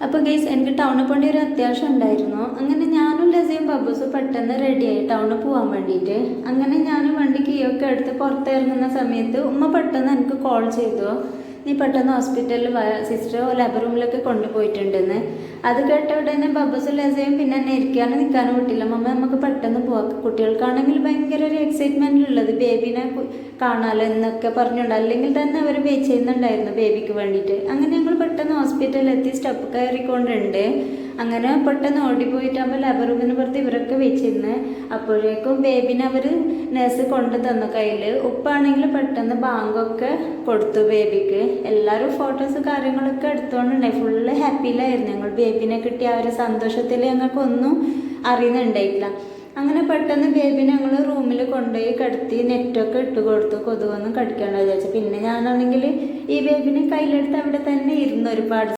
അപ്പോൾ ഗൈസ് എനിക്ക് ടൗണിൽ പോകേണ്ട ഒരു അത്യാവശ്യം ഉണ്ടായിരുന്നു. അങ്ങനെ ഞാനും ലസിയും ബബ്ബൂസും പെട്ടെന്ന് റെഡിയായി ടൗണിൽ പോകാൻ വേണ്ടിയിട്ട്. അങ്ങനെ ഞാൻ വണ്ടി കീയൊക്കെ എടുത്ത് പുറത്തിറങ്ങുന്ന സമയത്ത് ഉമ്മ പെട്ടെന്ന് എനിക്ക് കോൾ ചെയ്തു, നീ പെട്ടെന്ന് ഹോസ്പിറ്റലിൽ സിസ്റ്റർ ലേബർ റൂമിലൊക്കെ കൊണ്ടുപോയിട്ടുണ്ടെന്ന്. അത് കേട്ട ഉടനെ ബബ്ബൂസും ലസയും പിന്നെ എന്നെ ഇരിക്കാനും നിൽക്കാനും വിട്ടില്ല. മമ്മ നമുക്ക് പെട്ടെന്ന് പോവാം, കുട്ടികൾക്കാണെങ്കിൽ ഭയങ്കര ഒരു എക്സൈറ്റ്മെൻറ്റിലുള്ളത് ബേബിനെ കാണാമല്ലോ എന്നൊക്കെ പറഞ്ഞുകൊണ്ട്, അല്ലെങ്കിൽ തന്നെ അവർ വെയിറ്റ് ചെയ്യുന്നുണ്ടായിരുന്നു ബേബിക്ക് വേണ്ടിയിട്ട്. അങ്ങനെ ഞങ്ങൾ പെട്ടെന്ന് ഹോസ്പിറ്റലിൽ എത്തി സ്റ്റെപ്പ് കയറിക്കൊണ്ടുണ്ട്. അങ്ങനെ പെട്ടെന്ന് ഓടിപ്പോയിട്ടാകുമ്പോൾ ലേബർ റൂമിന് പുറത്ത് ഇവരൊക്കെ വെച്ചിരുന്ന്. അപ്പോഴേക്കും ബേബിനെ അവർ നഴ്സ് കൊണ്ടു തന്നു കയ്യിൽ. ഉപ്പാണെങ്കിൽ പെട്ടെന്ന് ബാങ്കൊക്കെ കൊടുത്തു ബേബിക്ക്. എല്ലാവരും ഫോട്ടോസ് കാര്യങ്ങളൊക്കെ എടുത്തുകൊണ്ടുണ്ടായി. ഫുള്ള് ഹാപ്പിയിലായിരുന്നു ഞങ്ങൾ. ബേബിനെ കിട്ടിയ ആ ഒരു സന്തോഷത്തിൽ ഞങ്ങൾക്കൊന്നും അറിയുന്നുണ്ടായിട്ടില്ല. അങ്ങനെ പെട്ടെന്ന് ബേബിനെ ഞങ്ങൾ റൂമിൽ കൊണ്ടുപോയി കിടത്തി നെറ്റൊക്കെ ഇട്ട് കൊടുത്തു, കൊതുകൊന്നും കടിക്കാണ്ട് വിചാരിച്ചു. പിന്നെ ഞാനാണെങ്കിൽ ഈ ബേബിനെ കയ്യിലെടുത്ത് അവിടെ തന്നെ ഇരുന്നു ഒരുപാട്